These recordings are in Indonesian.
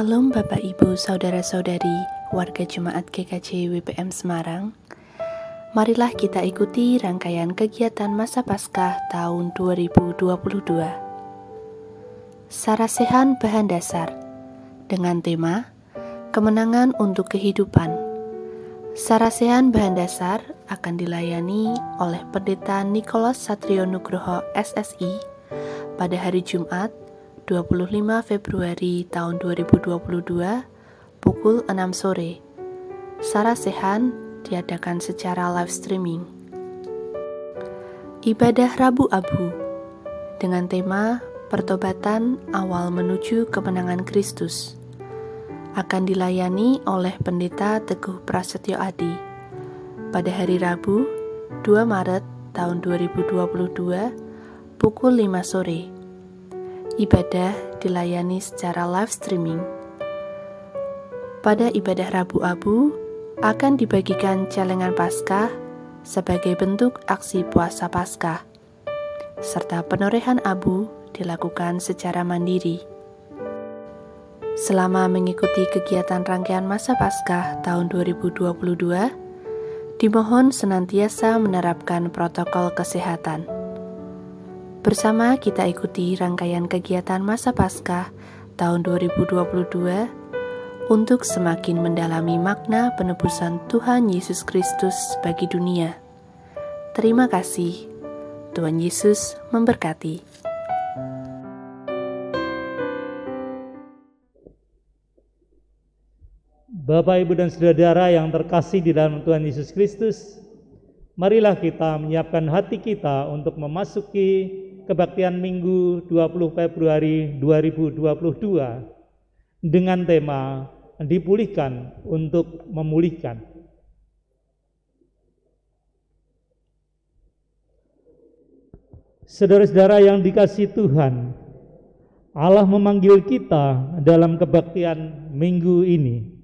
Shalom Bapak Ibu Saudara-saudari warga Jemaat GKJ WPM Semarang. Marilah kita ikuti rangkaian kegiatan masa Paskah tahun 2022. Sarasehan bahan dasar dengan tema Kemenangan untuk Kehidupan. Sarasehan bahan dasar akan dilayani oleh Pendeta Nikolas Satrio Nugroho SSI pada hari Jumat 25 Februari tahun 2022 pukul 6 sore. Sarasehan diadakan secara live streaming. Ibadah Rabu Abu dengan tema Pertobatan Awal Menuju Kemenangan Kristus akan dilayani oleh Pendeta Teguh Prasetyo Adi pada hari Rabu 2 Maret tahun 2022 pukul 5 sore. Ibadah dilayani secara live streaming. Pada ibadah Rabu Abu akan dibagikan celengan Paskah sebagai bentuk aksi puasa Paskah, serta penorehan abu dilakukan secara mandiri. Selama mengikuti kegiatan rangkaian masa Paskah tahun 2022, dimohon senantiasa menerapkan protokol kesehatan. Bersama kita ikuti rangkaian kegiatan masa Paskah tahun 2022 untuk semakin mendalami makna penebusan Tuhan Yesus Kristus bagi dunia. Terima kasih. Tuhan Yesus memberkati. Bapak, Ibu, dan Saudara yang terkasih di dalam Tuhan Yesus Kristus, marilah kita menyiapkan hati kita untuk memasuki kebaktian Minggu 20 Februari 2022 dengan tema Dipulihkan untuk Memulihkan. Saudara-saudara yang dikasihi Tuhan, Allah memanggil kita dalam kebaktian Minggu ini.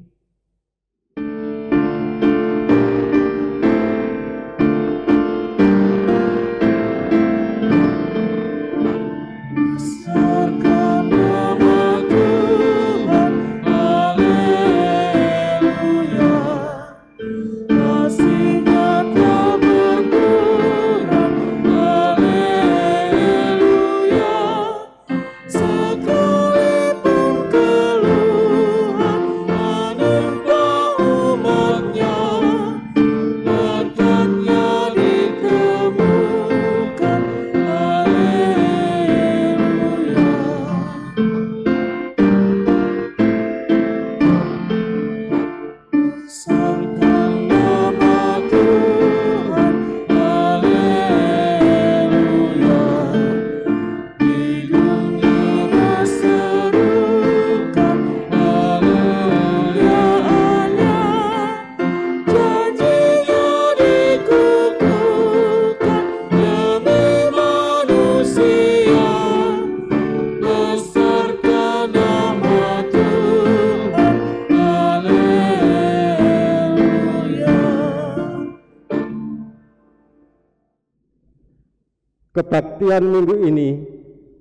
Kebaktian minggu ini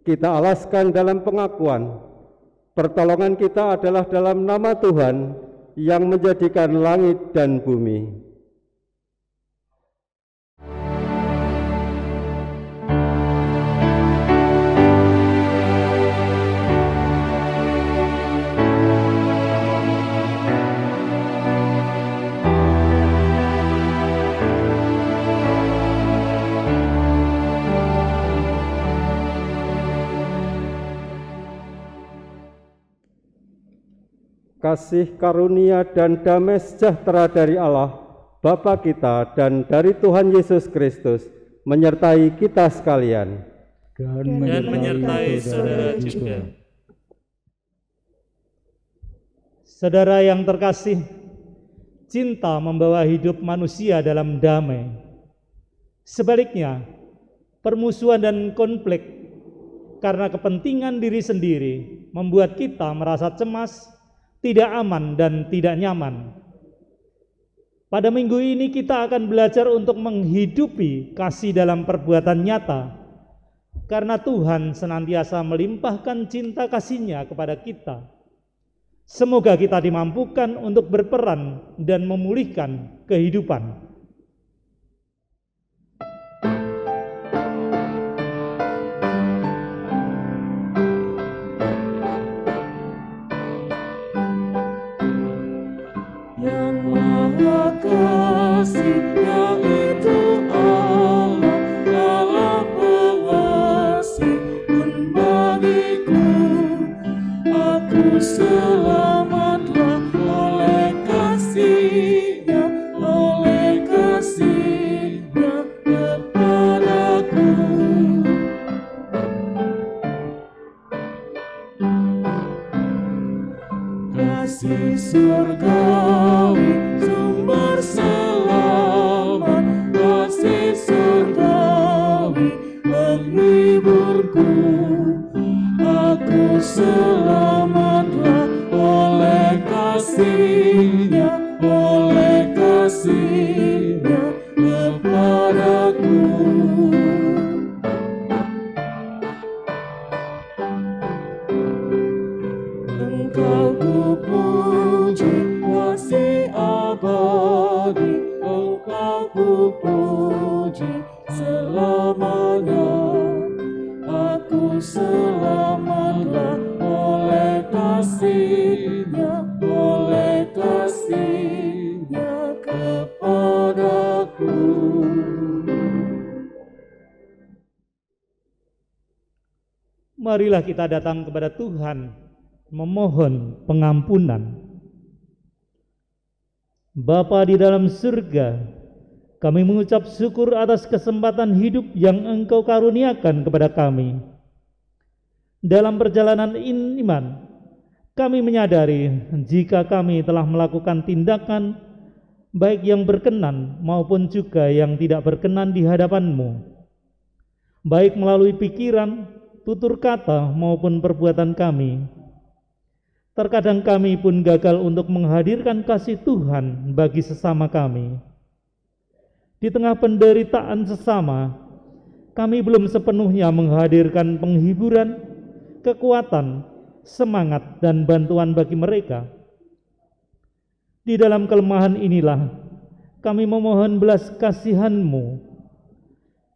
kita alaskan dalam pengakuan pertolongan kita adalah dalam nama Tuhan yang menjadikan langit dan bumi. Kasih karunia dan damai sejahtera dari Allah, Bapa kita, dan dari Tuhan Yesus Kristus menyertai kita sekalian. Dan menyertai saudara juga. Saudara yang terkasih, cinta membawa hidup manusia dalam damai. Sebaliknya, permusuhan dan konflik karena kepentingan diri sendiri membuat kita merasa cemas, tidak aman, dan tidak nyaman. Pada minggu ini kita akan belajar untuk menghidupi kasih dalam perbuatan nyata, karena Tuhan senantiasa melimpahkan cinta kasih-Nya kepada kita. Semoga kita dimampukan untuk berperan dan memulihkan kehidupan. Yang Maha Kasih, yaitu Allah, Allah pengasih pun bagiku. Aku selamatlah oleh kasih-Nya kepadaku. Kasih surgawi, sumber selamat, kasih surgawi penghiburku. Aku selamatlah oleh kasih-Nya kepadaku. Engkau ku puji, kasih abadi, Engkau ku puji selamanya. Aku selamatlah oleh kasih-Nya kepadaku. Marilah kita datang kepada Tuhan memohon pengampunan. Bapa di dalam surga, kami mengucap syukur atas kesempatan hidup yang Engkau karuniakan kepada kami. Dalam perjalanan iman, kami menyadari jika kami telah melakukan tindakan baik yang berkenan maupun juga yang tidak berkenan di hadapan-Mu, baik melalui pikiran, tutur kata maupun perbuatan kami. Terkadang kami pun gagal untuk menghadirkan kasih Tuhan bagi sesama kami. Di tengah penderitaan sesama, kami belum sepenuhnya menghadirkan penghiburan, kekuatan, semangat, dan bantuan bagi mereka. Di dalam kelemahan inilah, kami memohon belas kasihan-Mu.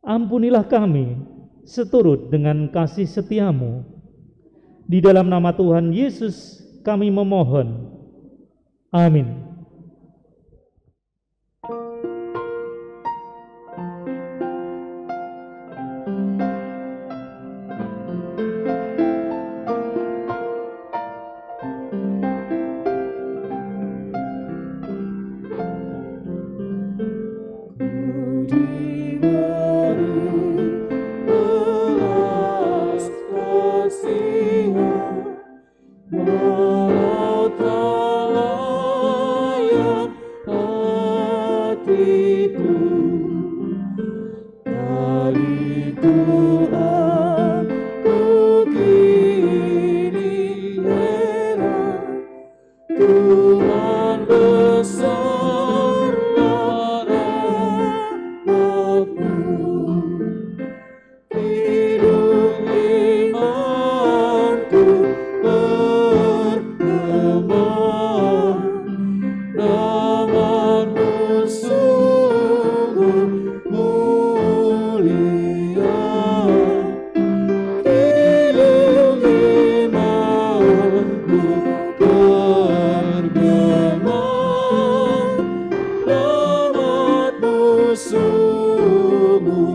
Ampunilah kami, seturut dengan kasih setia-Mu. Di dalam nama Tuhan Yesus, kami memohon. Amin. Sungguh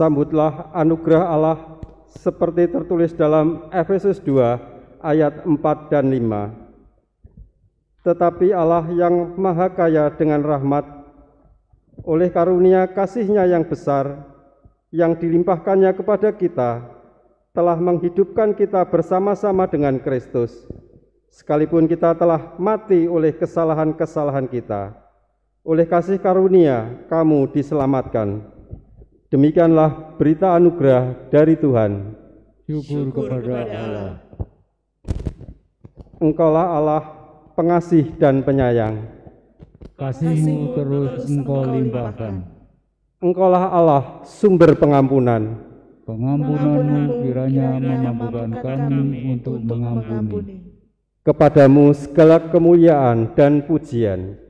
sambutlah anugerah Allah seperti tertulis dalam Efesus 2 ayat 4 dan 5. Tetapi Allah yang maha kaya dengan rahmat, oleh karunia kasih-Nya yang besar, yang dilimpahkannya kepada kita, telah menghidupkan kita bersama-sama dengan Kristus, sekalipun kita telah mati oleh kesalahan-kesalahan kita. Oleh kasih karunia, kamu diselamatkan. Demikianlah berita anugerah dari Tuhan. Syukur kepada Allah. Engkaulah Allah pengasih dan penyayang. Kasih-Mu terus Engkau limpahkan. Engkaulah Allah sumber pengampunan. Pengampunan-Mu kiranya memampukan kami untuk mengampuni. Kepadamu segala kemuliaan dan pujian.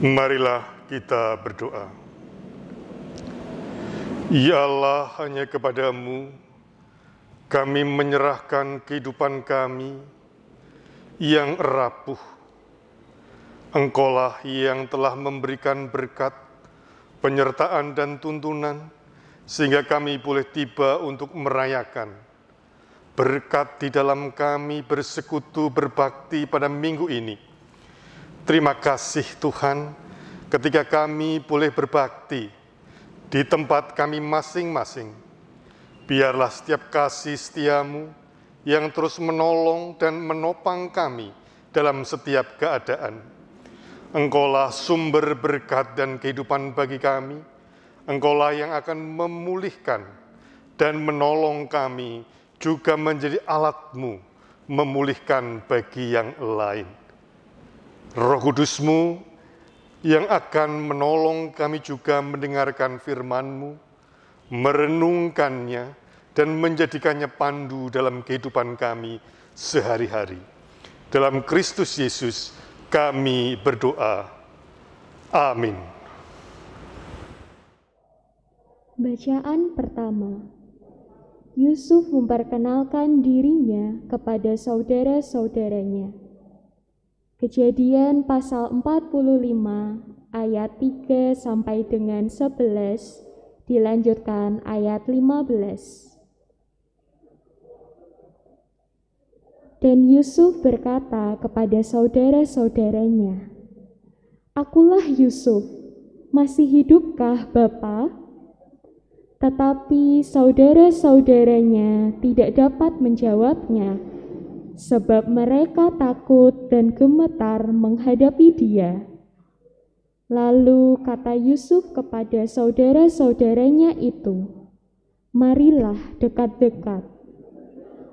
Marilah kita berdoa. Ya Allah, hanya kepadamu kami menyerahkan kehidupan kami yang rapuh. Engkaulah yang telah memberikan berkat, penyertaan dan tuntunan, sehingga kami boleh tiba untuk merayakan berkat di dalam kami bersekutu berbakti pada minggu ini. Terima kasih Tuhan, ketika kami boleh berbakti di tempat kami masing-masing. Biarlah setiap kasih setia-Mu yang terus menolong dan menopang kami dalam setiap keadaan. Engkaulah sumber berkat dan kehidupan bagi kami. Engkaulah yang akan memulihkan dan menolong kami, juga menjadi alat-Mu memulihkan bagi yang lain. Roh Kudus-Mu yang akan menolong kami juga mendengarkan firman-Mu, merenungkannya, dan menjadikannya pandu dalam kehidupan kami sehari-hari. Dalam Kristus Yesus kami berdoa. Amin. Bacaan pertama. Yusuf memperkenalkan dirinya kepada saudara-saudaranya. Kejadian pasal 45 ayat 3 sampai dengan 11, dilanjutkan ayat 15. Dan Yusuf berkata kepada saudara-saudaranya, "Akulah Yusuf, masih hidupkah Bapa?" Tetapi saudara-saudaranya tidak dapat menjawabnya, sebab mereka takut dan gemetar menghadapi dia. Lalu kata Yusuf kepada saudara-saudaranya itu, "Marilah dekat-dekat."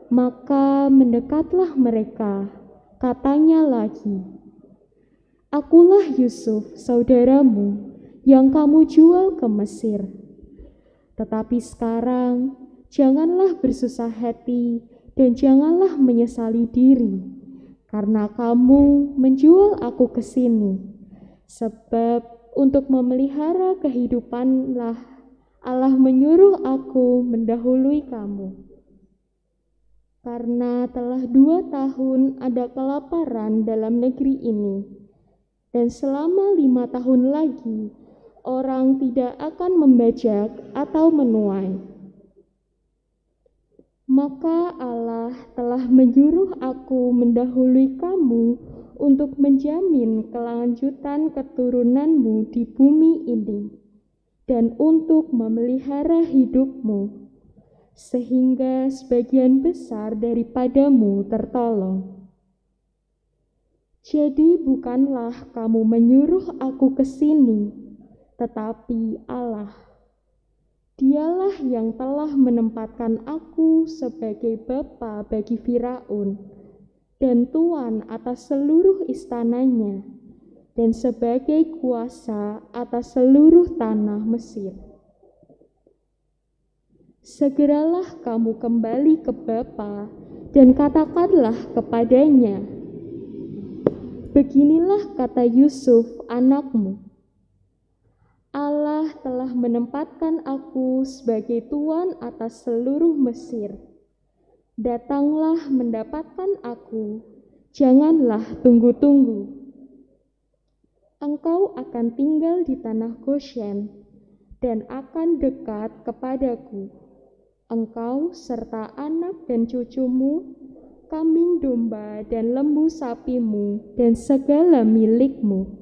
Maka mendekatlah mereka, katanya lagi, "Akulah Yusuf, saudaramu, yang kamu jual ke Mesir. Tetapi sekarang janganlah bersusah hati dan janganlah menyesali diri, karena kamu menjual aku ke sini, sebab untuk memelihara kehidupanlah Allah menyuruh aku mendahului kamu. Karena telah 2 tahun ada kelaparan dalam negeri ini, dan selama 5 tahun lagi orang tidak akan membajak atau menuai. Maka Allah telah menyuruh aku mendahului kamu untuk menjamin kelanjutan keturunanmu di bumi ini dan untuk memelihara hidupmu, sehingga sebagian besar daripadamu tertolong. Jadi bukanlah kamu menyuruh aku ke sini, tetapi Allah. Dialah yang telah menempatkan aku sebagai bapa bagi Firaun dan tuan atas seluruh istananya dan sebagai kuasa atas seluruh tanah Mesir. Segeralah kamu kembali ke Bapa dan katakanlah kepadanya, beginilah kata Yusuf anakmu, Allah telah menempatkan aku sebagai tuan atas seluruh Mesir. Datanglah mendapatkan aku, janganlah tunggu-tunggu. Engkau akan tinggal di tanah Goshen dan akan dekat kepadaku. Engkau serta anak dan cucumu, kambing domba dan lembu sapimu, dan segala milikmu.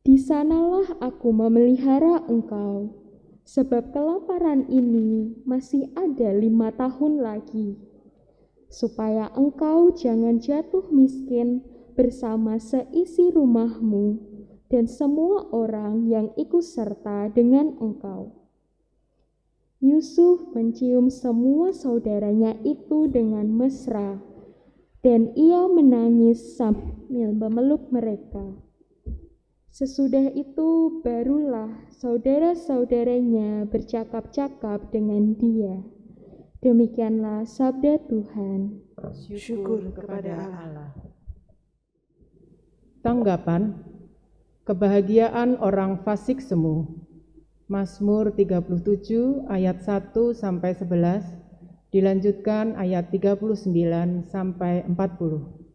Di sanalah aku memelihara engkau, sebab kelaparan ini masih ada 5 tahun lagi, supaya engkau jangan jatuh miskin bersama seisi rumahmu dan semua orang yang ikut serta dengan engkau. Yusuf mencium semua saudaranya itu dengan mesra, dan ia menangis sambil memeluk mereka. Sesudah itu barulah saudara-saudaranya bercakap-cakap dengan dia. Demikianlah sabda Tuhan. Syukur kepada Allah. Tanggapan kebahagiaan orang fasik semu. Mazmur 37 ayat 1 sampai 11, dilanjutkan ayat 39 sampai 40.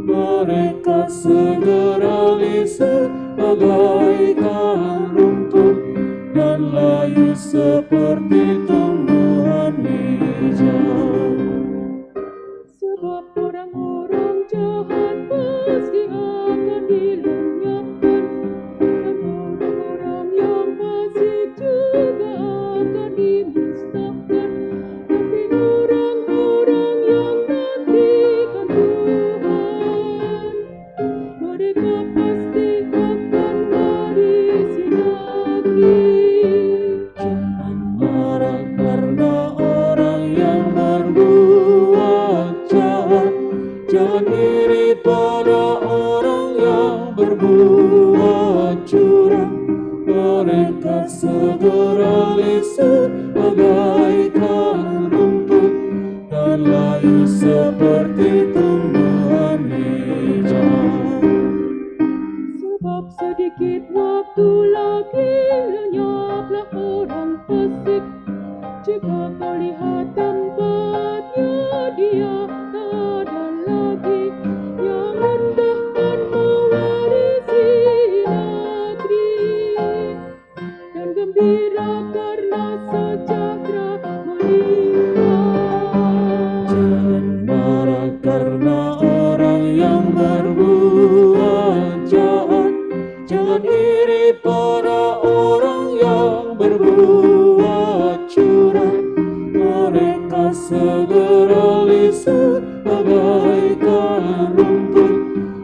Mereka seperti tumbuhan hijau. Sebab orang-orang jahat pasti akan dilenyapkan, dan orang-orang yang fasik juga akan dimusnahkan. Tapi orang-orang yang nantikan Tuhan, mereka pasti akan warisi lagi. Jangan marah karena orang yang berbuat jahat, jangan iri pada orang yang berbuat curang. Mereka segera lisu bagaikan rumput dan layu seperti tumbuhan hijau. Sebab sedikit waktu lagi lenyaplah orang fasik. Jika kau lihat tempatnya, dia tak ada lagi. Yang rendah akan mewarisi negeri, dan gembira karena sejahtera melimpah. Jangan marah karena orang yang berbuat jahat, jangan iri pada orang yang berbuat curang. Mereka segera lisu bagaikan rumput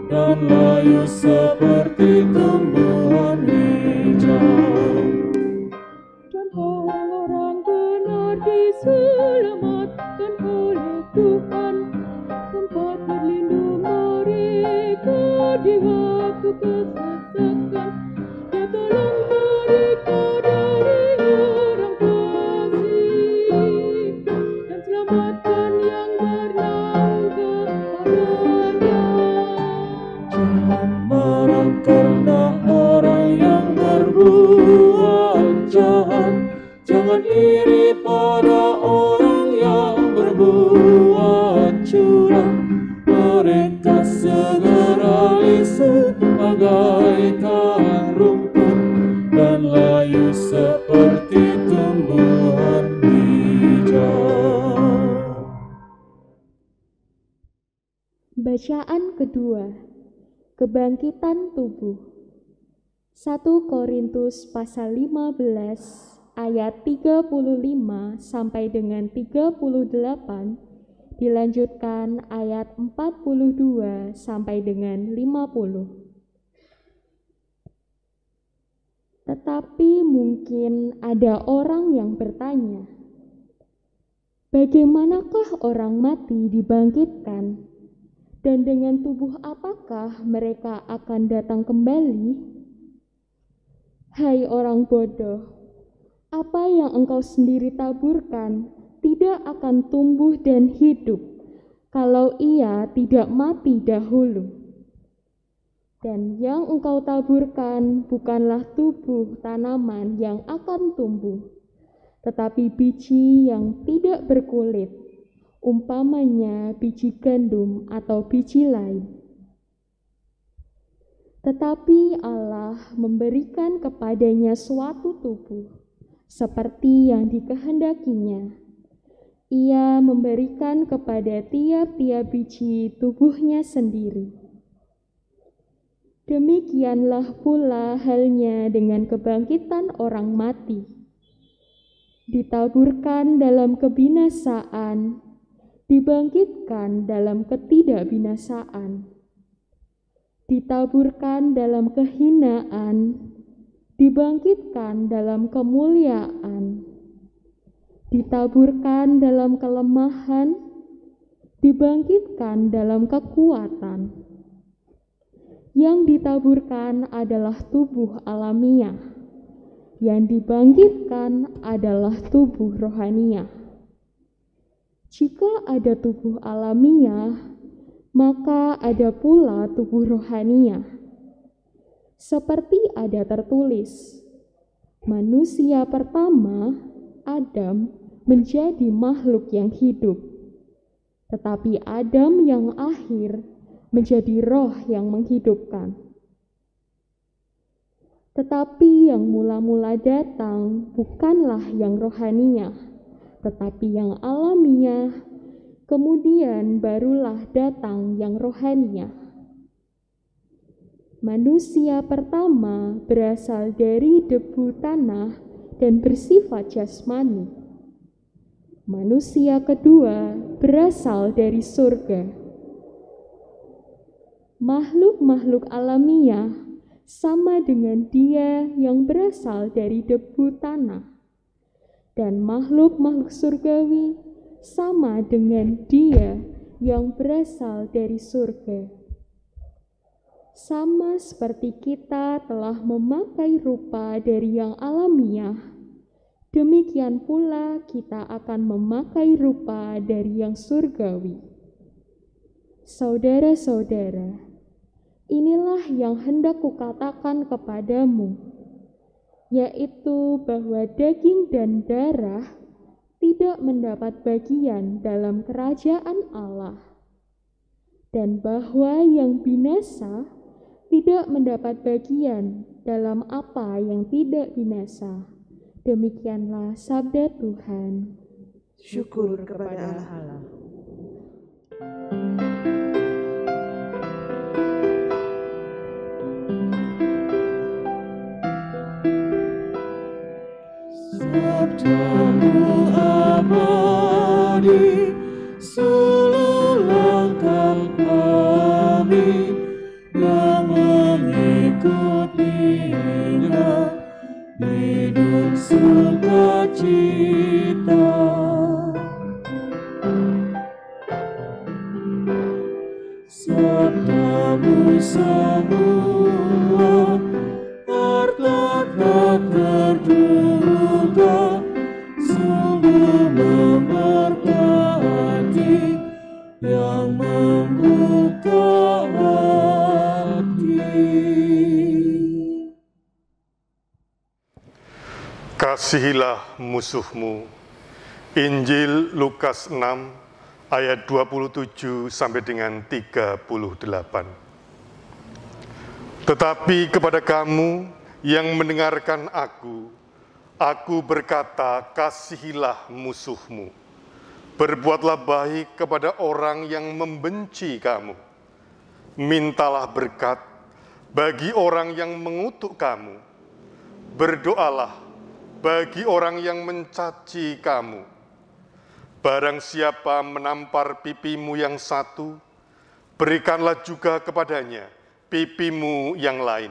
dan layu seperti tumbuhan hijau. Dan orang-orang benar diselamatkan oleh Tuhan, tempat berlindung mereka di waktu kesesakan. Dia tolong mereka dari orang fasik, dan selamatkan yang bernaung kepadanya. Jangan marah karena orang yang berbuat jahat, jangan iri pada orang yang berbuat curang. Mereka segera lisu bagaikan rumput dan layu seperti tumbuhan hijau. Bacaan kedua, kebangkitan tubuh. 1 Korintus pasal 15 ayat 35 sampai dengan 38, dilanjutkan ayat 42 sampai dengan 50. Tetapi mungkin ada orang yang bertanya, bagaimanakah orang mati dibangkitkan? Dan dengan tubuh apakah mereka akan datang kembali? Hai orang bodoh, apa yang engkau sendiri taburkan tidak akan tumbuh dan hidup kalau ia tidak mati dahulu. Dan yang engkau taburkan bukanlah tubuh tanaman yang akan tumbuh, tetapi biji yang tidak berkulit, umpamanya biji gandum atau biji lain. Tetapi Allah memberikan kepadanya suatu tubuh seperti yang dikehendakinya. Ia memberikan kepada tiap-tiap biji tubuhnya sendiri. Demikianlah pula halnya dengan kebangkitan orang mati. Ditaburkan dalam kebinasaan, dibangkitkan dalam ketidakbinasaan. Ditaburkan dalam kehinaan, dibangkitkan dalam kemuliaan. Ditaburkan dalam kelemahan, dibangkitkan dalam kekuatan. Yang ditaburkan adalah tubuh alamiah, yang dibangkitkan adalah tubuh rohaniah. Jika ada tubuh alamiah, maka ada pula tubuh rohaniah. Seperti ada tertulis, manusia pertama, Adam, menjadi makhluk yang hidup, tetapi Adam yang akhir menjadi roh yang menghidupkan. Tetapi yang mula-mula datang bukanlah yang rohaniah, tetapi yang alamiah, kemudian barulah datang yang rohaniah. Manusia pertama berasal dari debu tanah dan bersifat jasmani. Manusia kedua berasal dari surga. Makhluk-makhluk alamiah sama dengan dia yang berasal dari debu tanah, dan makhluk-makhluk surgawi sama dengan dia yang berasal dari surga. Sama seperti kita telah memakai rupa dari yang alamiah, demikian pula kita akan memakai rupa dari yang surgawi. Saudara-saudara, inilah yang hendak kukatakan kepadamu, yaitu bahwa daging dan darah tidak mendapat bagian dalam kerajaan Allah, dan bahwa yang binasa tidak mendapat bagian dalam apa yang tidak binasa. Demikianlah sabda Tuhan. Syukur kepada Allah. Sabdamu abadi, seluruh langkah kami yang mengikutinya, hidup sukacita. Sabdamu semua harta tak terduga, sungguh memberkati yang membuka hati. Kasihilah musuhmu. Injil Lukas 6 ayat 27 sampai dengan 38. Tetapi kepada kamu yang mendengarkan aku berkata, kasihilah musuhmu. Berbuatlah baik kepada orang yang membenci kamu. Mintalah berkat bagi orang yang mengutuk kamu. Berdoalah bagi orang yang mencaci kamu. Barang siapa menampar pipimu yang satu, berikanlah juga kepadanya pipimu yang lain.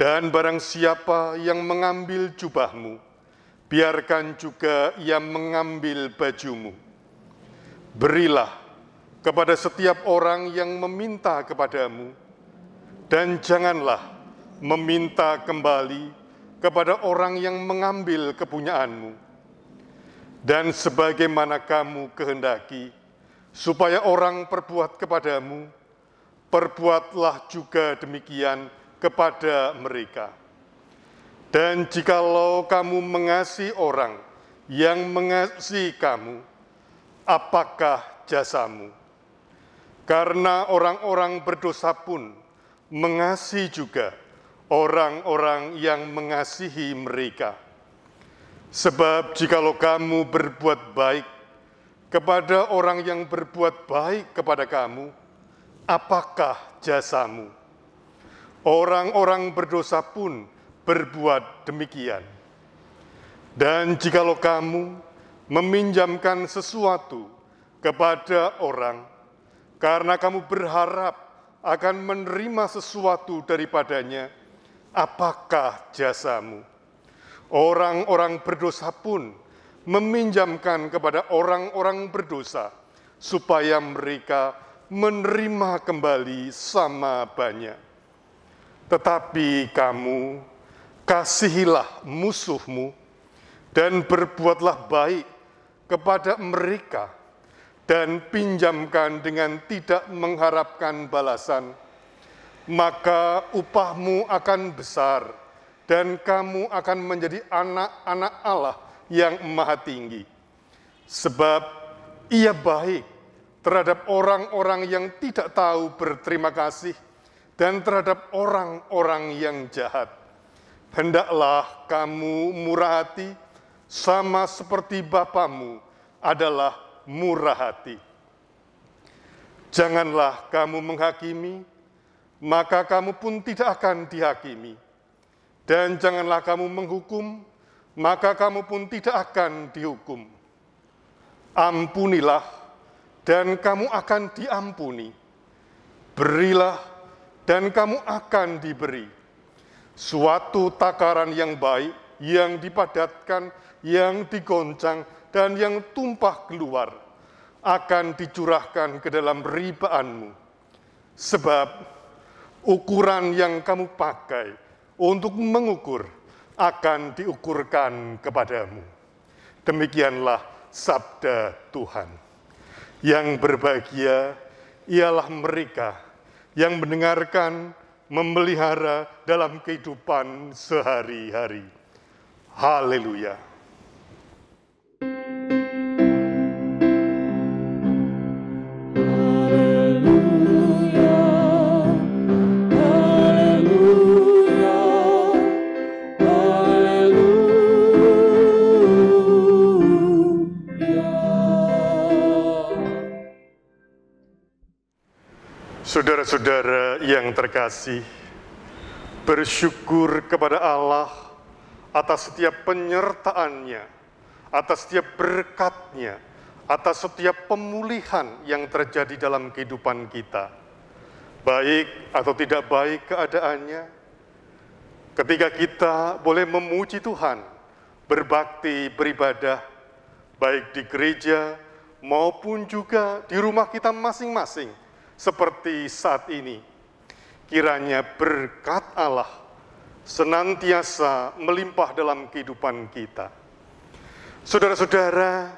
Dan barang siapa yang mengambil jubahmu, biarkan juga ia mengambil bajumu. Berilah kepada setiap orang yang meminta kepadamu, dan janganlah meminta kembali kepada orang yang mengambil kepunyaanmu. Dan sebagaimana kamu kehendaki, supaya orang perbuat kepadamu, perbuatlah juga demikian kepada mereka. Dan jikalau kamu mengasihi orang yang mengasihi kamu, apakah jasamu? Karena orang-orang berdosa pun mengasihi juga orang-orang yang mengasihi mereka. Sebab jikalau kamu berbuat baik kepada orang yang berbuat baik kepada kamu, apakah jasamu? Orang-orang berdosa pun berbuat demikian. Dan jikalau kamu meminjamkan sesuatu kepada orang, karena kamu berharap akan menerima sesuatu daripadanya, apakah jasamu? Orang-orang berdosa pun meminjamkan kepada orang-orang berdosa, supaya mereka menerima kembali sama banyak. Tetapi kamu, kasihilah musuhmu, dan berbuatlah baik kepada mereka, dan pinjamkan dengan tidak mengharapkan balasan, maka upahmu akan besar, dan kamu akan menjadi anak-anak Allah yang maha tinggi. Sebab ia baik terhadap orang-orang yang tidak tahu berterima kasih, dan terhadap orang-orang yang jahat. Hendaklah kamu murah hati, sama seperti Bapamu adalah murah hati. Janganlah kamu menghakimi, maka kamu pun tidak akan dihakimi. Dan janganlah kamu menghukum, maka kamu pun tidak akan dihukum. Ampunilah, dan kamu akan diampuni. Berilah, dan kamu akan diberi. Suatu takaran yang baik, yang dipadatkan, yang digoncang, dan yang tumpah keluar, akan dicurahkan ke dalam ribaanmu. Sebab ukuran yang kamu pakai untuk mengukur akan diukurkan kepadamu. Demikianlah sabda Tuhan. Yang berbahagia ialah mereka yang mendengarkan, memelihara dalam kehidupan sehari-hari. Haleluya. Saudara-saudara yang terkasih, bersyukur kepada Allah atas setiap penyertaan-Nya, atas setiap berkat-Nya, atas setiap pemulihan yang terjadi dalam kehidupan kita. Baik atau tidak baik keadaannya, ketika kita boleh memuji Tuhan, berbakti, beribadah, baik di gereja maupun juga di rumah kita masing-masing, seperti saat ini, kiranya berkat Allah senantiasa melimpah dalam kehidupan kita. Saudara-saudara,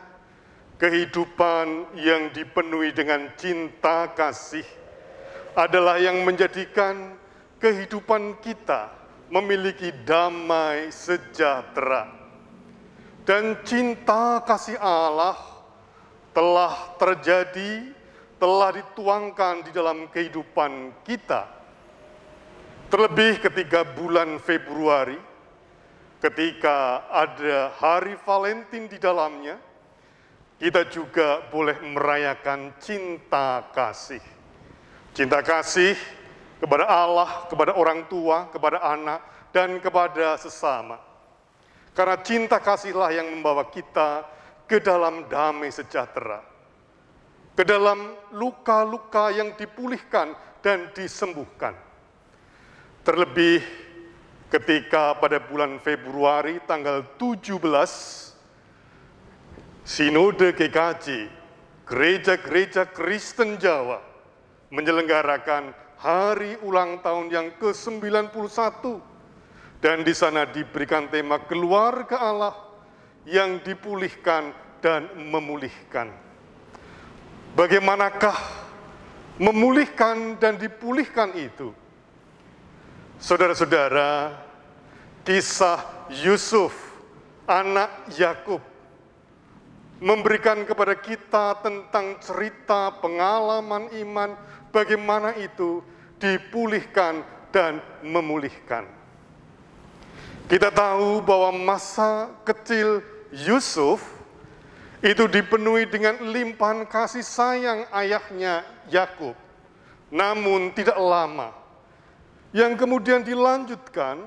kehidupan yang dipenuhi dengan cinta kasih adalah yang menjadikan kehidupan kita memiliki damai sejahtera. Dan cinta kasih Allah telah terjadi, telah dituangkan di dalam kehidupan kita. Terlebih ketika bulan Februari, ketika ada hari Valentine di dalamnya, kita juga boleh merayakan cinta kasih. Cinta kasih kepada Allah, kepada orang tua, kepada anak, dan kepada sesama. Karena cinta kasihlah yang membawa kita ke dalam damai sejahtera, ke dalam luka-luka yang dipulihkan dan disembuhkan. Terlebih ketika pada bulan Februari tanggal 17, Sinode GKJ, Gereja-Gereja Kristen Jawa, menyelenggarakan hari ulang tahun yang ke-91. Dan di sana diberikan tema keluarga Allah yang dipulihkan dan memulihkan. Bagaimanakah memulihkan dan dipulihkan itu? Saudara-saudara, kisah Yusuf, anak Yakub, memberikan kepada kita tentang cerita pengalaman iman, bagaimana itu dipulihkan dan memulihkan. Kita tahu bahwa masa kecil Yusuf itu dipenuhi dengan limpahan kasih sayang ayahnya Yakub, namun tidak lama, yang kemudian dilanjutkan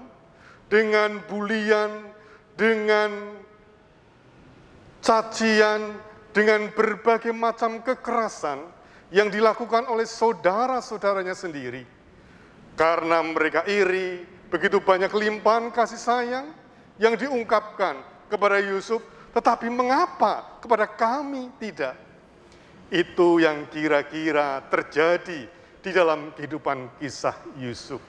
dengan bulian, dengan cacian, dengan berbagai macam kekerasan yang dilakukan oleh saudara-saudaranya sendiri. Karena mereka iri, begitu banyak limpahan kasih sayang yang diungkapkan kepada Yusuf, tetapi mengapa kepada kami tidak? Itu yang kira-kira terjadi di dalam kehidupan kisah Yusuf.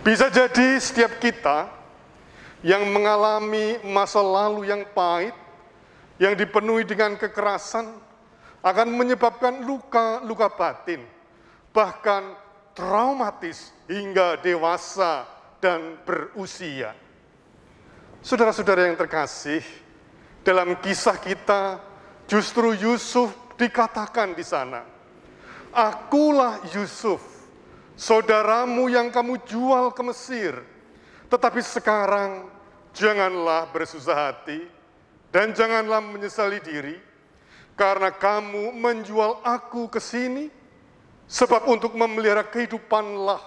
Bisa jadi setiap kita yang mengalami masa lalu yang pahit, yang dipenuhi dengan kekerasan, akan menyebabkan luka-luka batin, bahkan traumatis hingga dewasa dan berusia. Saudara-saudara yang terkasih, dalam kisah kita, justru Yusuf dikatakan di sana, "Akulah Yusuf, saudaramu yang kamu jual ke Mesir. Tetapi sekarang janganlah bersusah hati dan janganlah menyesali diri, karena kamu menjual aku ke sini, sebab untuk memelihara kehidupanlah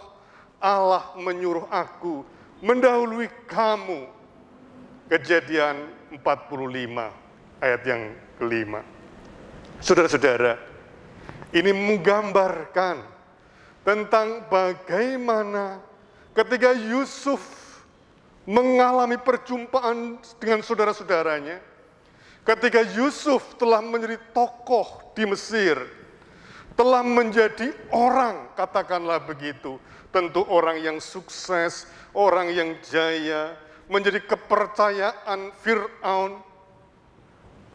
Allah menyuruh aku mendahului kamu. Kejadian 45 ayat yang kelima. Saudara-saudara, ini menggambarkan tentang bagaimana ketika Yusuf mengalami perjumpaan dengan saudara-saudaranya, ketika Yusuf telah menjadi tokoh di Mesir, telah menjadi orang, katakanlah begitu, tentu orang yang sukses, orang yang jaya, menjadi kepercayaan Fir'aun.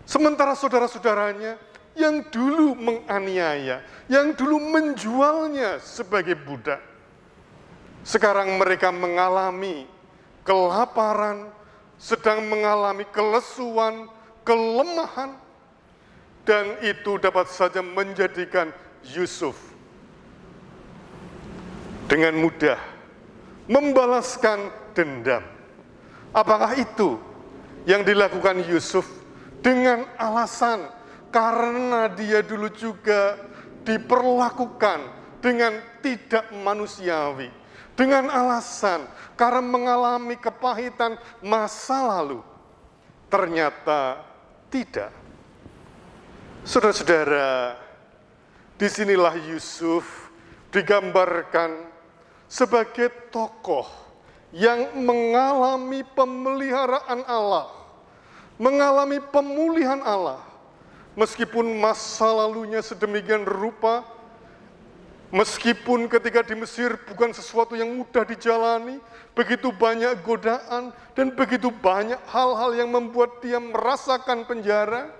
Sementara saudara-saudaranya yang dulu menganiaya, yang dulu menjualnya sebagai budak, sekarang mereka mengalami kelaparan, sedang mengalami kelesuan, kelemahan, dan itu dapat saja menjadikan Yusuf dengan mudah membalaskan dendam. Apakah itu yang dilakukan Yusuf dengan alasan karena dia dulu juga diperlakukan dengan tidak manusiawi, dengan alasan karena mengalami kepahitan masa lalu? Ternyata tidak. Saudara-saudara, disinilah Yusuf digambarkan sebagai tokoh yang mengalami pemeliharaan Allah, mengalami pemulihan Allah, meskipun masa lalunya sedemikian rupa, meskipun ketika di Mesir bukan sesuatu yang mudah dijalani, begitu banyak godaan dan begitu banyak hal-hal yang membuat dia merasakan penjara,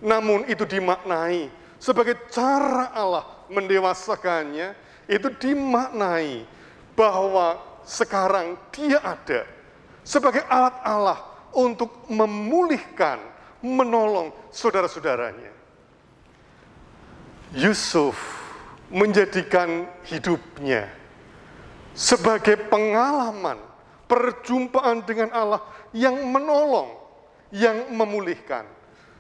namun itu dimaknai sebagai cara Allah mendewasakannya, itu dimaknai bahwa sekarang dia ada sebagai alat Allah untuk memulihkan, menolong saudara-saudaranya. Yusuf menjadikan hidupnya sebagai pengalaman perjumpaan dengan Allah yang menolong, yang memulihkan.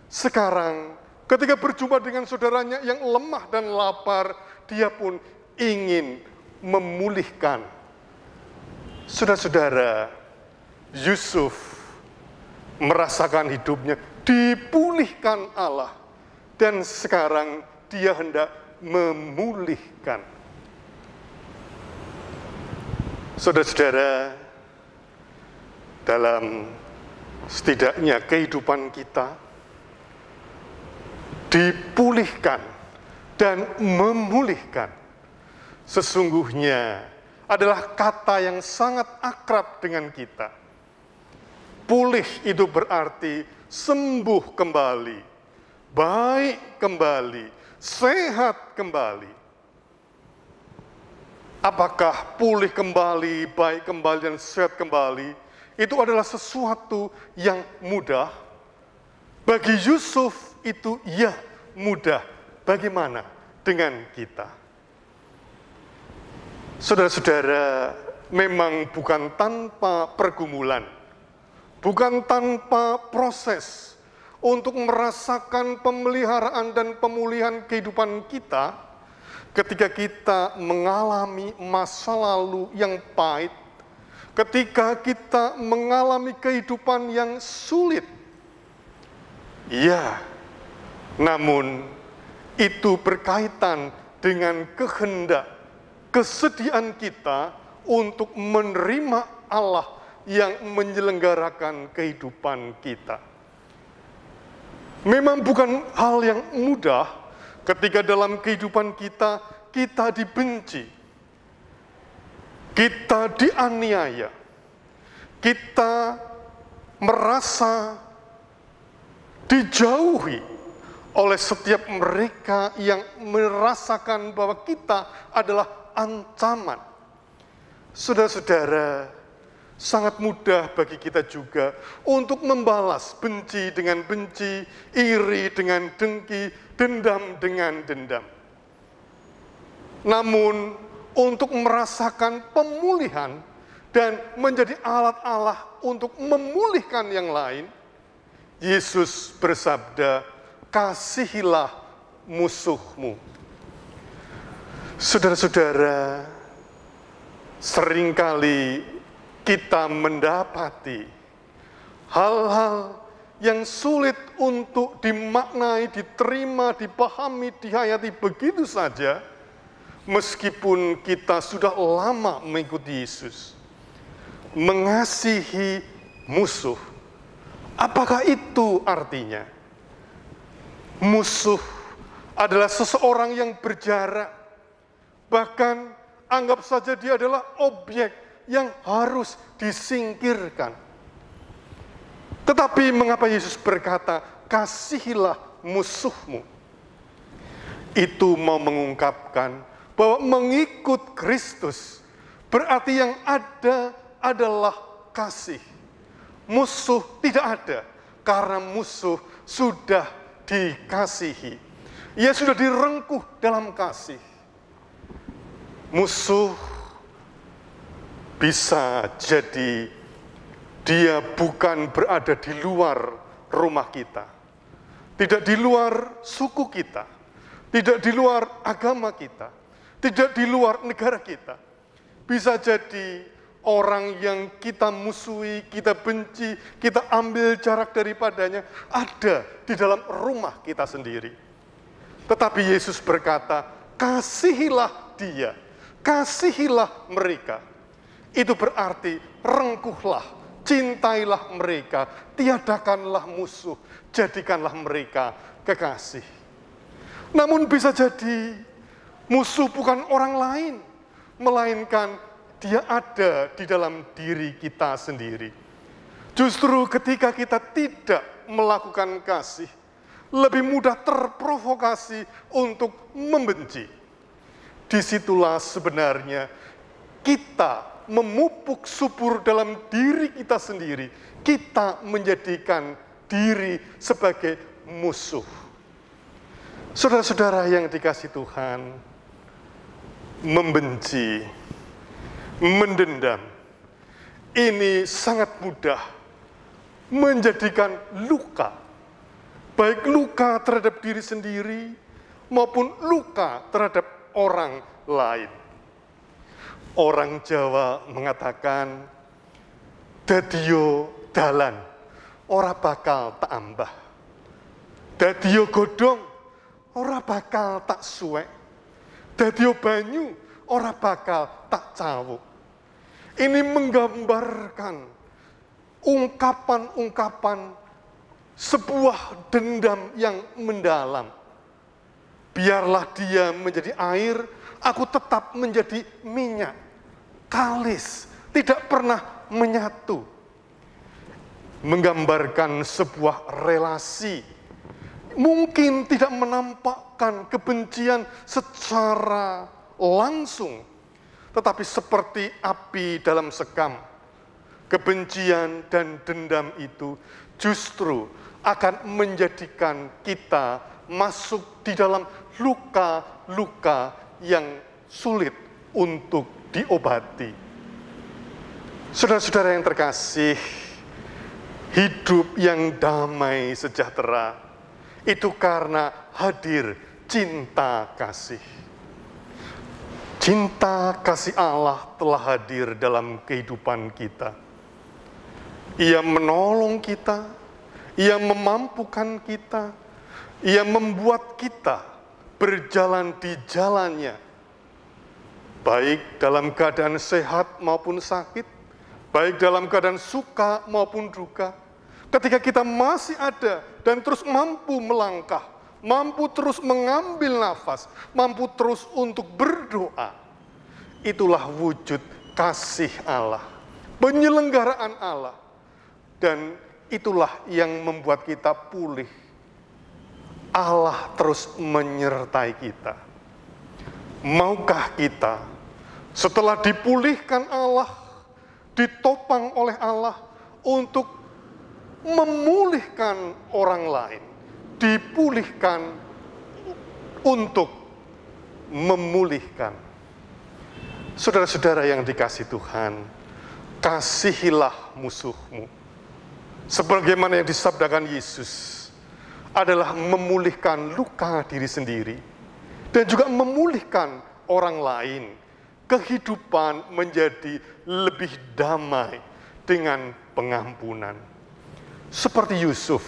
Sekarang ketika berjumpa dengan saudaranya yang lemah dan lapar, dia pun ingin memulihkan. Saudara-saudara, Yusuf merasakan hidupnya dipulihkan Allah, dan sekarang dia hendak memulihkan. Saudara-saudara, dalam setidaknya kehidupan kita, dipulihkan dan memulihkan sesungguhnya adalah kata yang sangat akrab dengan kita. Pulih itu berarti sembuh kembali, baik kembali, sehat kembali. Apakah pulih kembali, baik kembali, dan sehat kembali itu adalah sesuatu yang mudah? Bagi Yusuf itu ya mudah. Bagaimana dengan kita? Saudara-saudara, memang bukan tanpa pergumulan, bukan tanpa proses untuk merasakan pemeliharaan dan pemulihan kehidupan kita ketika kita mengalami masa lalu yang pahit, ketika kita mengalami kehidupan yang sulit. Ya, namun itu berkaitan dengan kehendak, kesediaan kita untuk menerima Allah yang menyelenggarakan kehidupan kita. Memang bukan hal yang mudah ketika dalam kehidupan kita, kita dibenci, kita dianiaya, kita merasa dijauhi oleh setiap mereka yang merasakan bahwa kita adalah ancaman. Saudara-saudara, sangat mudah bagi kita juga untuk membalas benci dengan benci, iri dengan dengki, dendam dengan dendam. Namun, untuk merasakan pemulihan dan menjadi alat Allah untuk memulihkan yang lain, Yesus bersabda, kasihilah musuhmu. Saudara-saudara, seringkali kita mendapati hal-hal yang sulit untuk dimaknai, diterima, dipahami, dihayati begitu saja, meskipun kita sudah lama mengikuti Yesus. Mengasihi musuh. Apakah itu artinya? Musuh adalah seseorang yang berjarak. Bahkan anggap saja dia adalah objek yang harus disingkirkan. Tetapi mengapa Yesus berkata, kasihilah musuhmu? Itu mau mengungkapkan bahwa mengikut Kristus berarti yang ada adalah kasih. Musuh tidak ada, karena musuh sudah dikasihi. Ia sudah direngkuh dalam kasih. Musuh bisa jadi dia bukan berada di luar rumah kita, tidak di luar suku kita, tidak di luar agama kita, tidak di luar negara kita. Bisa jadi orang yang kita musuhi, kita benci, kita ambil jarak daripadanya, ada di dalam rumah kita sendiri. Tetapi Yesus berkata, kasihilah dia, kasihilah mereka. Itu berarti rengkuhlah, cintailah mereka, tiadakanlah musuh, jadikanlah mereka kekasih. Namun bisa jadi musuh bukan orang lain, melainkan dia ada di dalam diri kita sendiri. Justru ketika kita tidak melakukan kasih, lebih mudah terprovokasi untuk membenci. Disitulah sebenarnya kita memupuk subur dalam diri kita sendiri. Kita menjadikan diri sebagai musuh. Saudara-saudara yang dikasihi Tuhan, membenci, mendendam, ini sangat mudah menjadikan luka, baik luka terhadap diri sendiri maupun luka terhadap orang lain. Orang Jawa mengatakan, dadiyo dalan, ora bakal tak ambah. Dadiyo godhong, ora bakal tak suwek. Dadiyo banyu, ora bakal tak cawuk. Ini menggambarkan ungkapan-ungkapan sebuah dendam yang mendalam. Biarlah dia menjadi air, aku tetap menjadi minyak, kalis, tidak pernah menyatu. Menggambarkan sebuah relasi, mungkin tidak menampakkan kebencian secara langsung, tetapi seperti api dalam sekam, kebencian dan dendam itu justru akan menjadikan kita masuk di dalam luka-luka yang sulit untuk diobati. Saudara-saudara yang terkasih, hidup yang damai sejahtera itu karena hadir cinta kasih. Cinta kasih Allah telah hadir dalam kehidupan kita. Ia menolong kita, Ia memampukan kita, Ia membuat kita berjalan di jalannya, baik dalam keadaan sehat maupun sakit, baik dalam keadaan suka maupun duka. Ketika kita masih ada dan terus mampu melangkah, mampu terus mengambil nafas, mampu terus untuk berdoa, itulah wujud kasih Allah, penyelenggaraan Allah, dan itulah yang membuat kita pulih. Allah terus menyertai kita. Maukah kita setelah dipulihkan Allah, ditopang oleh Allah untuk memulihkan orang lain, dipulihkan untuk memulihkan? Saudara-saudara yang dikasihi Tuhan, kasihilah musuhmu. Sebagaimana yang disabdakan Yesus adalah memulihkan luka diri sendiri dan juga memulihkan orang lain. Kehidupan menjadi lebih damai dengan pengampunan. Seperti Yusuf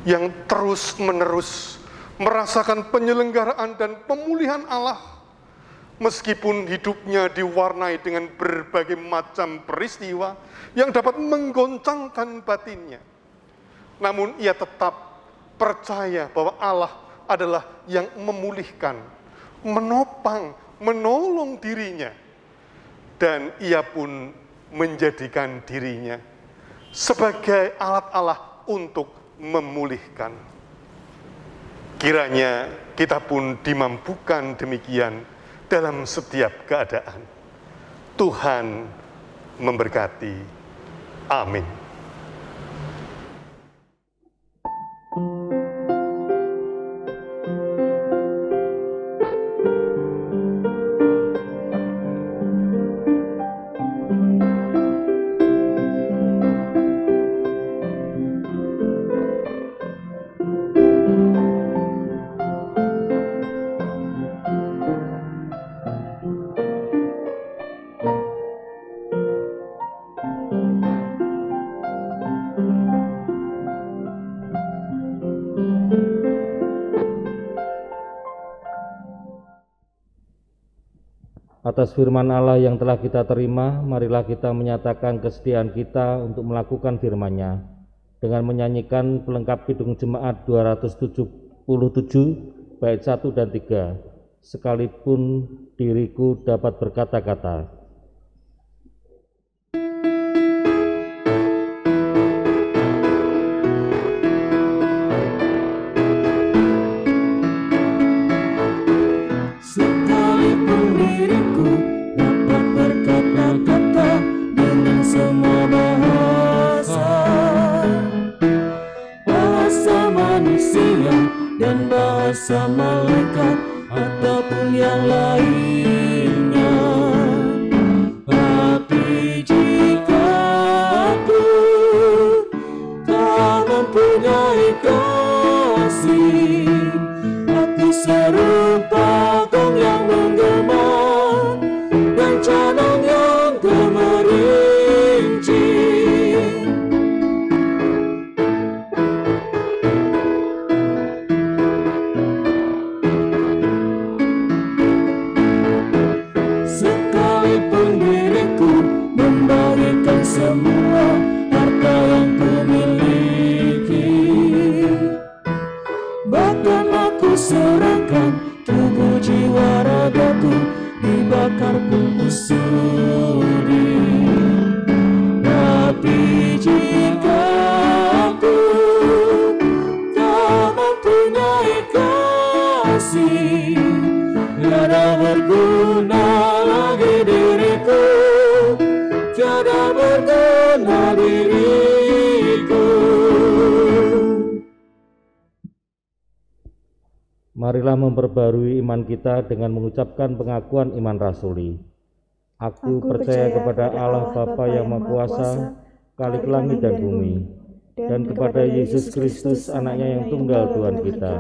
yang terus-menerus merasakan penyelenggaraan dan pemulihan Allah meskipun hidupnya diwarnai dengan berbagai macam peristiwa yang dapat menggoncangkan batinnya. Namun ia tetap percaya bahwa Allah adalah yang memulihkan, menopang, menolong dirinya. Dan ia pun menjadikan dirinya sebagai alat Allah untuk memulihkan. Kiranya kita pun dimampukan demikian dalam setiap keadaan. Tuhan memberkati. Amin. Atas firman Allah yang telah kita terima, marilah kita menyatakan kesetiaan kita untuk melakukan firman-Nya dengan menyanyikan pelengkap Kidung Jemaat 277 bait 1 dan 3, sekalipun diriku dapat berkata-kata. Dan bahasa malaikat ataupun yang lainnya. Tapi jika aku tak mempunyai kasih, aku serupa gong yang menggema dan canang yang gemerinci. Semua harta yang kumiliki, bahkan aku serahkan tubuh jiwa ragaku, dibakar ku sudi. Tapi jika aku tak mempunyai kasih, tiada berguna lagi diriku, tiada berguna diriku. Marilah memperbarui iman kita dengan mengucapkan pengakuan iman rasuli. Aku percaya kepada Allah Bapa yang Maha Kuasa, Khalik langit dan bumi, dan kepada Yesus Kristus, Anaknya yang tunggal Tuhan kita,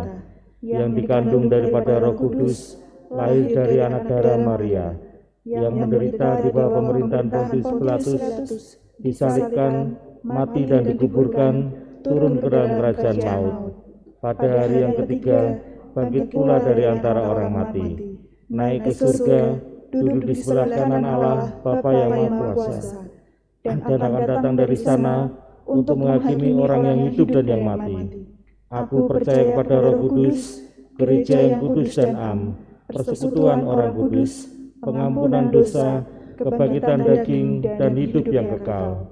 yang dikandung daripada Roh Kudus, lahir dari anak darah Maria, yang menderita di bawah pemerintahan Pontius Pilatus, disalibkan, mati dan dikuburkan, turun ke dalam kerajaan maut. Pada hari yang ketiga, bangkit pula dari antara orang mati, naik ke surga, duduk di sebelah kanan Allah Bapa yang Maha Kuasa, dan akan datang dari sana untuk menghakimi orang yang hidup dan yang mati. Aku percaya kepada Roh Kudus, gereja yang kudus dan am, persekutuan orang kudus, pengampunan dosa, kebangkitan daging, dan hidup yang kekal.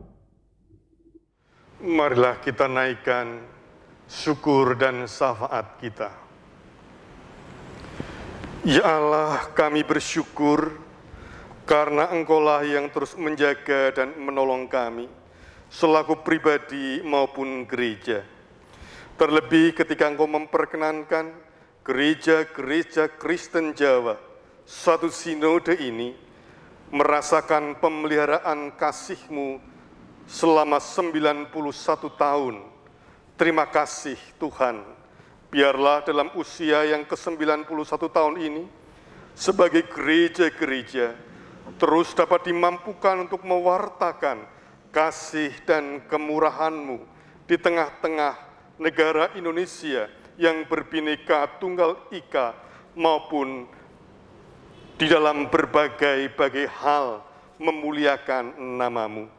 Marilah kita naikkan syukur dan syafaat kita. Ya Allah, kami bersyukur karena Engkaulah yang terus menjaga dan menolong kami, selaku pribadi maupun gereja. Terlebih ketika Engkau memperkenankan gereja-gereja Kristen Jawa, satu sinode ini merasakan pemeliharaan kasih-Mu selama 91 tahun. Terima kasih Tuhan, biarlah dalam usia yang ke-91 tahun ini, sebagai gereja-gereja, terus dapat dimampukan untuk mewartakan kasih dan kemurahan-Mu di tengah-tengah negara Indonesia yang berbineka tunggal ika maupun di dalam berbagai hal memuliakan nama-Mu.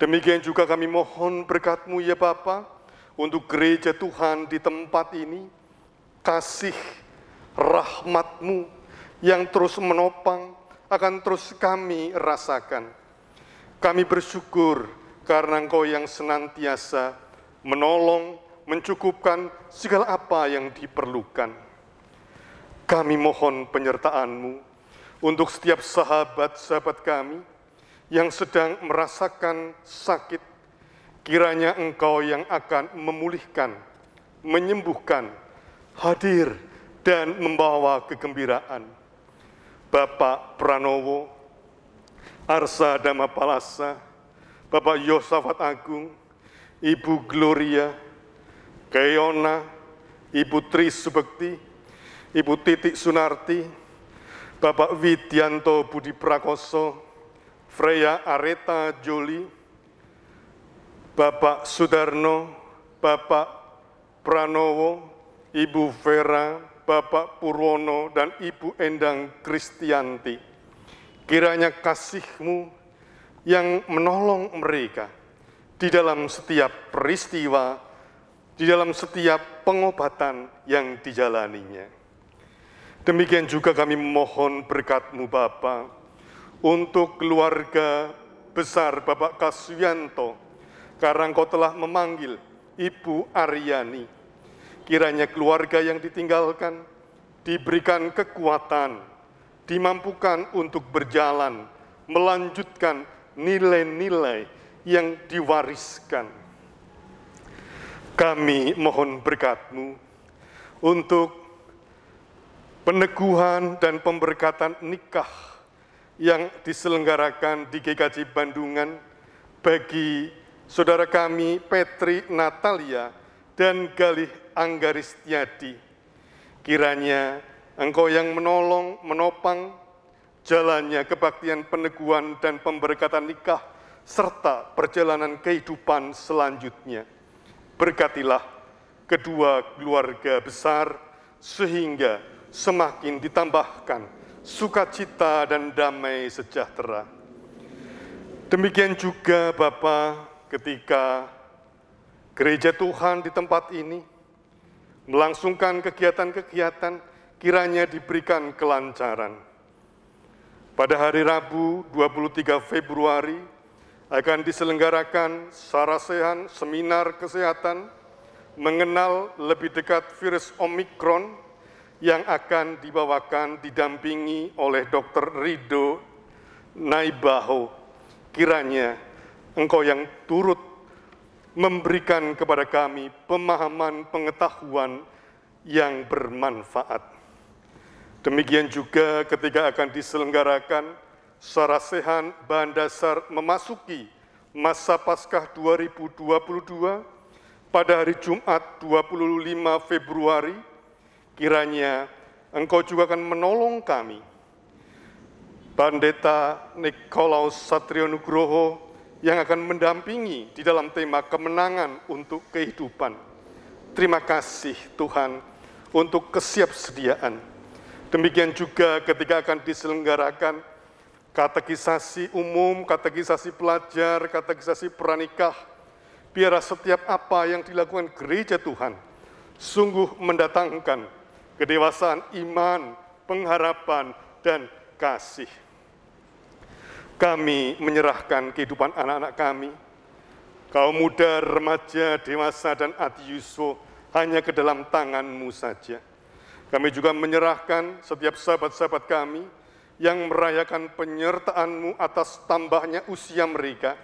Demikian juga kami mohon berkat-Mu ya Bapa, untuk gereja Tuhan di tempat ini, kasih rahmat-Mu yang terus menopang akan terus kami rasakan. Kami bersyukur karena Engkau yang senantiasa menolong, mencukupkan segala apa yang diperlukan. Kami mohon penyertaan-Mu untuk setiap sahabat-sahabat kami yang sedang merasakan sakit. Kiranya Engkau yang akan memulihkan, menyembuhkan, hadir dan membawa kegembiraan. Bapak Pranowo, Arsa Damapalasa, Bapak Yosafat Agung, Ibu Gloria, Kayona, Ibu Tri Subekti, Ibu Titik Sunarti, Bapak Widianto Budi Prakoso, Freya Areta Joli, Bapak Sudarno, Bapak Pranowo, Ibu Vera, Bapak Purwono, dan Ibu Endang Kristianti. Kiranya kasih-Mu yang menolong mereka di dalam setiap peristiwa, di dalam setiap pengobatan yang dijalaninya. Demikian juga kami memohon berkat-Mu Bapa untuk keluarga besar Bapak Kaswianto, karena Engkau telah memanggil Ibu Aryani. Kiranya keluarga yang ditinggalkan diberikan kekuatan, dimampukan untuk berjalan, melanjutkan nilai-nilai yang diwariskan. Kami mohon berkat-Mu untuk peneguhan dan pemberkatan nikah yang diselenggarakan di GKJ Bandungan bagi saudara kami Petri Natalia dan Galih Anggaristiadi. Kiranya Engkau yang menolong, menopang jalannya kebaktian peneguhan dan pemberkatan nikah serta perjalanan kehidupan selanjutnya. Berkatilah kedua keluarga besar sehingga semakin ditambahkan sukacita dan damai sejahtera. Demikian juga Bapa, ketika gereja Tuhan di tempat ini melangsungkan kegiatan-kegiatan, kiranya diberikan kelancaran. Pada hari Rabu 23 Februari akan diselenggarakan sarasehan seminar kesehatan mengenal lebih dekat virus Omikron yang akan dibawakan didampingi oleh Dr. Rido Naibaho. Kiranya Engkau yang turut memberikan kepada kami pemahaman pengetahuan yang bermanfaat. Demikian juga ketika akan diselenggarakan sarasehan bahan dasar memasuki masa Paskah 2022 pada hari Jumat 25 Februari, kiranya Engkau juga akan menolong kami. Pendeta Nikolaus Satrio Nugroho yang akan mendampingi di dalam tema kemenangan untuk kehidupan. Terima kasih Tuhan untuk kesiapsediaan. Demikian juga ketika akan diselenggarakan katekisasi umum, katekisasi pelajar, katekisasi pranikah, biarlah setiap apa yang dilakukan gereja Tuhan sungguh mendatangkan kedewasaan iman, pengharapan, dan kasih. Kami menyerahkan kehidupan anak-anak kami, kaum muda, remaja, dewasa, dan adiuso hanya ke dalam tangan-Mu saja. Kami juga menyerahkan setiap sahabat-sahabat kami yang merayakan penyertaan-Mu atas tambahnya usia mereka.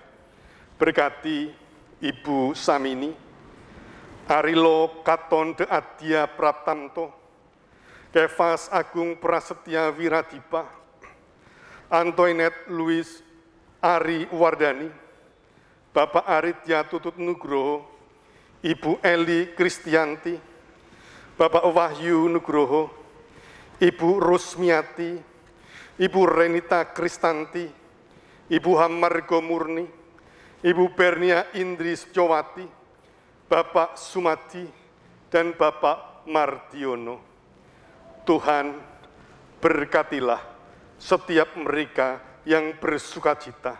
Berkati Ibu Samini, Arilo Katon de Adia Praptanto, Kefas Agung Prasetya Wiradipa, Antoinette Louis Ari Wardani, Bapak Aritya Tutut Nugroho, Ibu Eli Kristianti, Bapak Wahyu Nugroho, Ibu Rusmiati, Ibu Renita Kristanti, Ibu Hamargo Murni, Ibu Bernia Indris Jowati, Bapak Sumati, dan Bapak Mardiono. Tuhan, berkatilah setiap mereka yang bersukacita.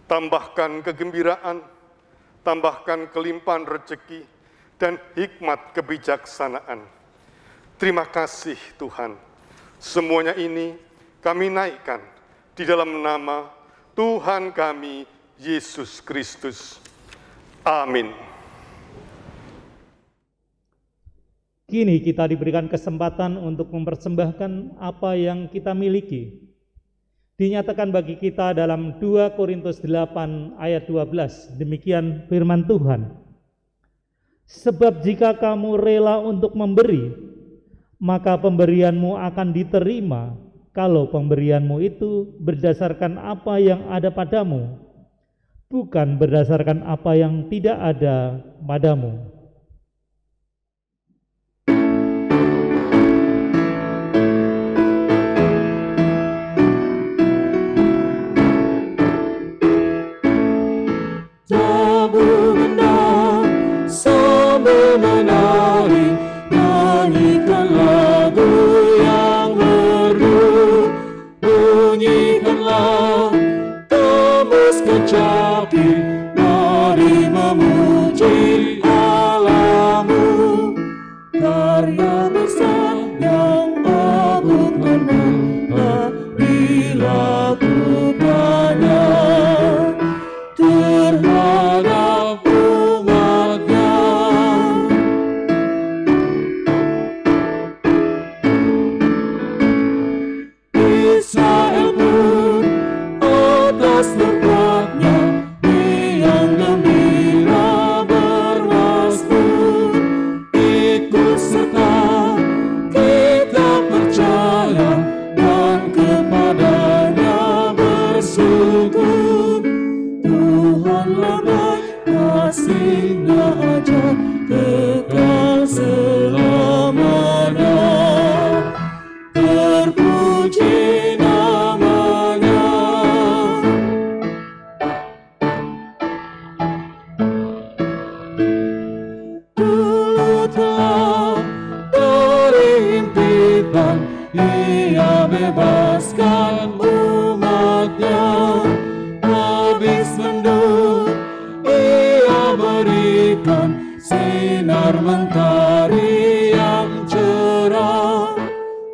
Tambahkan kegembiraan, tambahkan kelimpahan rezeki, dan hikmat kebijaksanaan. Terima kasih Tuhan. Semuanya ini kami naikkan di dalam nama Tuhan kami, Yesus Kristus. Amin. Kini kita diberikan kesempatan untuk mempersembahkan apa yang kita miliki. Dinyatakan bagi kita dalam 2 Korintus 8 ayat 12, demikian firman Tuhan. Sebab jika kamu rela untuk memberi, maka pemberianmu akan diterima kalau pemberianmu itu berdasarkan apa yang ada padamu, bukan berdasarkan apa yang tidak ada padamu. Sambil menari, nyanyikan lagu yang merdu, bunyikanlah tembus kecapi, mari memuji Allahmu. Karya besar yang agung telah dilakukannya terhadap umatnya. Israel pun atas berkatnya yang gembira bermasmur, ikut serta kita percaya dan kepadanya bersyukur. Tuhanlah baik, kasih-Nya ajaib kekal selamanya. Terpuji namanya. Dulu telah dari impitan Ia bebaskan umatnya. Habis mendung Ia berikan sinar mentari yang cerah.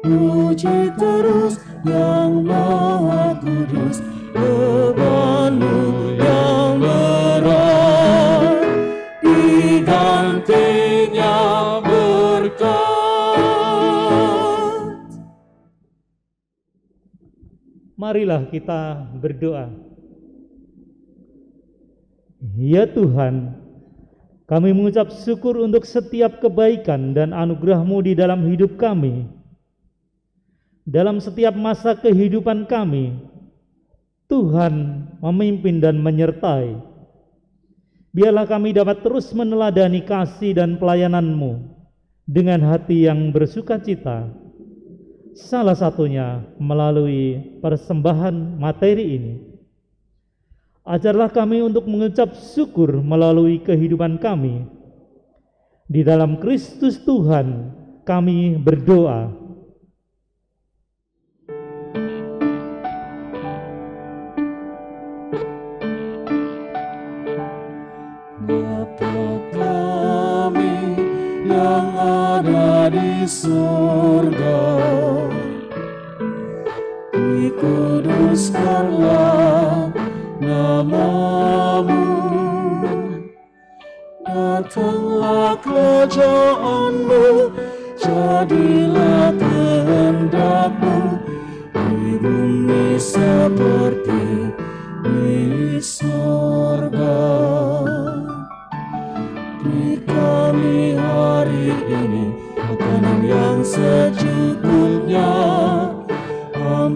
Puji terus yang Maha Kudus, bebanmu yang berat digantinya berkat. Marilah kita berdoa. Ya Tuhan, kami mengucap syukur untuk setiap kebaikan dan anugerah-Mu di dalam hidup kami. Dalam setiap masa kehidupan kami, Tuhan memimpin dan menyertai. Biarlah kami dapat terus meneladani kasih dan pelayanan-Mu dengan hati yang bersukacita. Salah satunya melalui persembahan materi ini. Ajarlah kami untuk mengucap syukur melalui kehidupan kami. Di dalam Kristus Tuhan kami berdoa. Bapa kami yang ada di surga, dikuduskanlah nama-Mu, datanglah kerajaan-Mu, jadilah kehendak-Mu di bumi seperti di surga. Beri kami hari ini makanan yang secukupnya,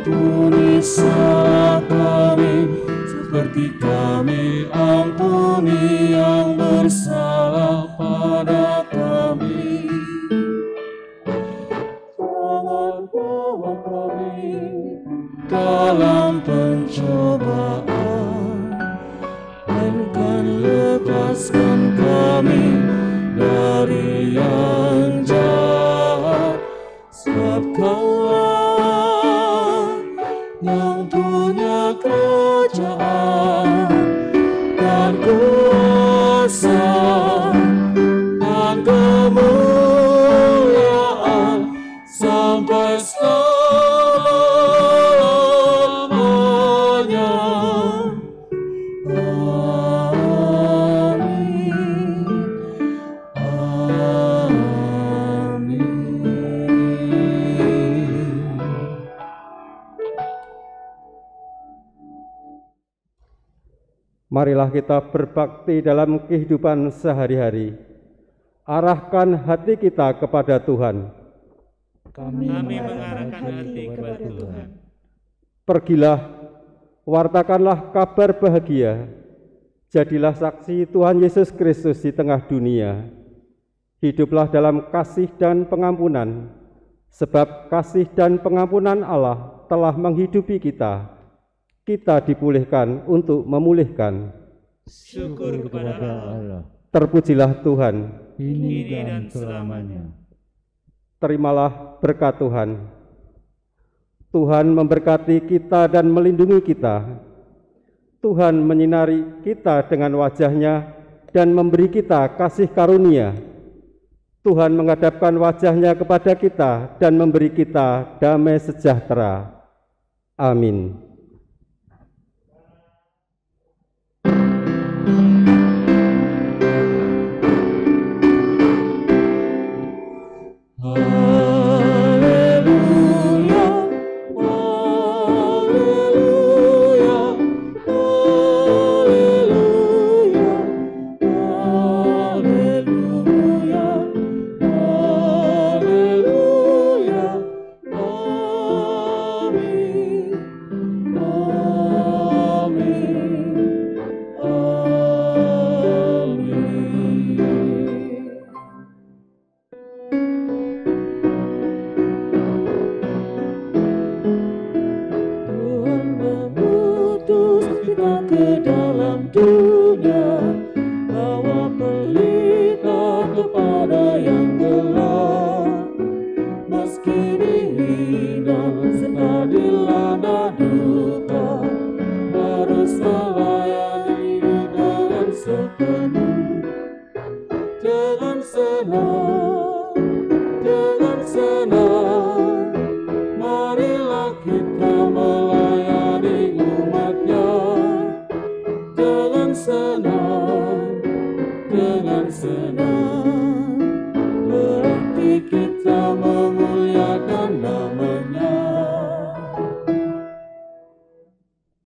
Ampuni salah kami, seperti kami ampuni yang bersalah pada kami. Jangan bawa kami dalam pencobaan, melainkan lepaskan kami dari yang jahat. Sebab Kaulah yang punya kerajaan dan kuasa dan kemuliaan sampai selamanya. Amin. Amin. Marilah kita berbakti dalam kehidupan sehari-hari. Arahkan hati kita kepada Tuhan. Kami mengarahkan hati kepada Tuhan. Pergilah, wartakanlah kabar bahagia. Jadilah saksi Tuhan Yesus Kristus di tengah dunia. Hiduplah dalam kasih dan pengampunan, sebab kasih dan pengampunan Allah telah menghidupi kita. Kita dipulihkan untuk memulihkan. Syukur kepada Allah. Terpujilah Tuhan. Kini dan selamanya. Terimalah berkat Tuhan. Tuhan memberkati kita dan melindungi kita. Tuhan menyinari kita dengan wajah-Nya dan memberi kita kasih karunia. Tuhan menghadapkan wajah-Nya kepada kita dan memberi kita damai sejahtera. Amin. Dengan senang